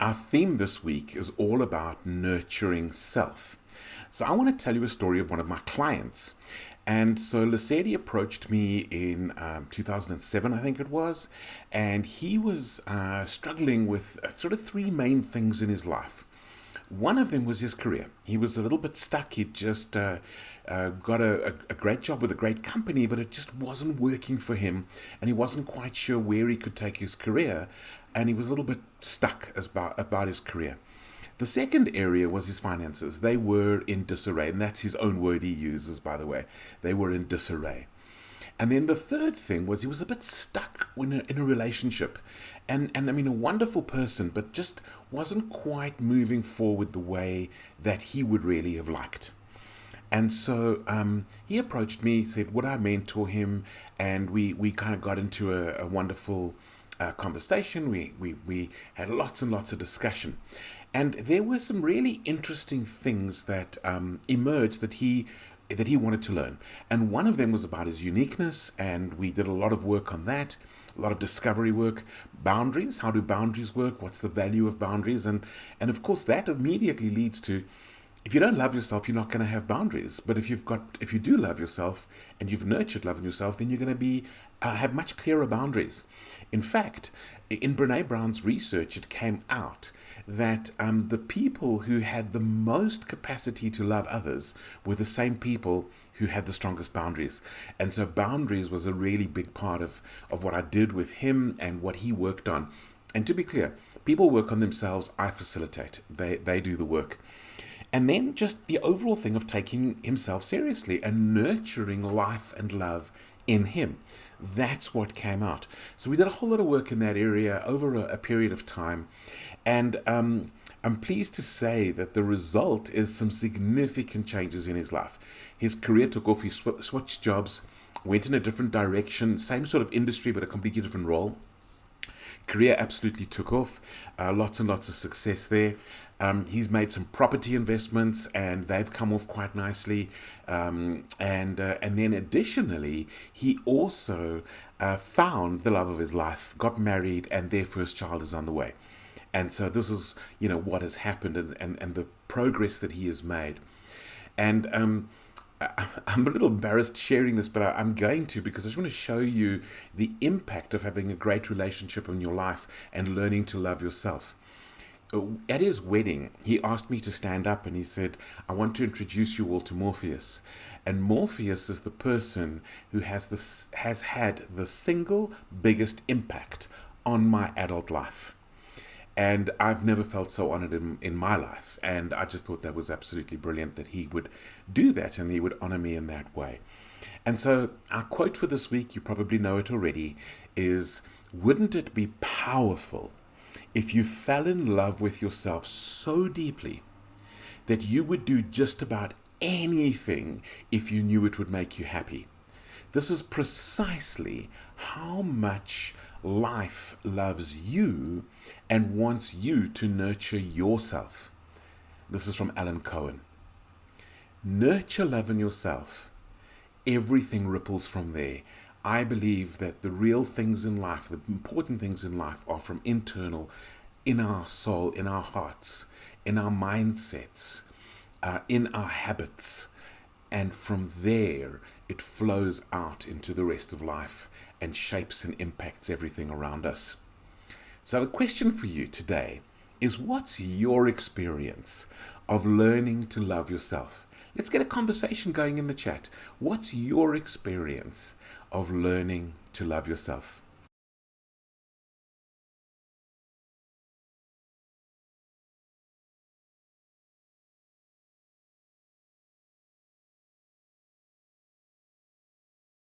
Our theme this week is all about nurturing self. So, I want to tell you a story of one of my clients. And so, Lesedi approached me in 2007, I think it was, and he was struggling with sort of three main things in his life. One of them was his career. He was a little bit stuck. He'd just got a great job with a great company, but it just wasn't working for him, and he wasn't quite sure where he could take his career, and he was a little bit stuck about his career. The second area was his finances. They were in disarray, and that's his own word he uses, by the way. They were in disarray. And then the third thing was he was a bit stuck in a relationship. And I mean, a wonderful person, but just wasn't quite moving forward the way that he would really have liked. And so he approached me, said, would I mentor him? And we kind of got into a wonderful conversation. We had lots and lots of discussion. And there were some really interesting things that emerged that he wanted to learn. And one of them was about his uniqueness, and we did a lot of work on that, a lot of discovery work. Boundaries, how do boundaries work? What's the value of boundaries? And of course, that immediately leads to, if you don't love yourself, you're not going to have boundaries. But if you do love yourself and you've nurtured love in yourself, then you're going to have much clearer boundaries. In fact, in Brene Brown's research, it came out that the people who had the most capacity to love others were the same people who had the strongest boundaries. And so boundaries was a really big part of what I did with him and what he worked on. And to be clear, people work on themselves, I facilitate. They do the work. And then just the overall thing of taking himself seriously and nurturing life and love in him. That's what came out. So we did a whole lot of work in that area over a period of time. And I'm pleased to say that the result is some significant changes in his life. His career took off. He switched jobs, went in a different direction, same sort of industry, but a completely different role. Career absolutely took off. Lots and lots of success there. He's made some property investments, and they've come off quite nicely. And then additionally, he also found the love of his life, got married, and their first child is on the way. And so this is, what has happened and the progress that he has made. And I'm a little embarrassed sharing this, but I'm going to, because I just want to show you the impact of having a great relationship in your life and learning to love yourself. At his wedding, he asked me to stand up, and he said, I want to introduce you all to Morpheus. And Morpheus is the person who has had the single biggest impact on my adult life. And I've never felt so honored in my life. And I just thought that was absolutely brilliant that he would do that and he would honor me in that way. And so our quote for this week, you probably know it already, is, wouldn't it be powerful if you fell in love with yourself so deeply that you would do just about anything if you knew it would make you happy? This is precisely how much life loves you and wants you to nurture yourself. This is from Alan Cohen. Nurture love in yourself. Everything ripples from there. I believe that the real things in life, the important things in life, are from internal, in our soul, in our hearts, in our mindsets, in our habits. And from there, it flows out into the rest of life and shapes and impacts everything around us. So the question for you today is, what's your experience of learning to love yourself? Let's get a conversation going in the chat. What's your experience of learning to love yourself?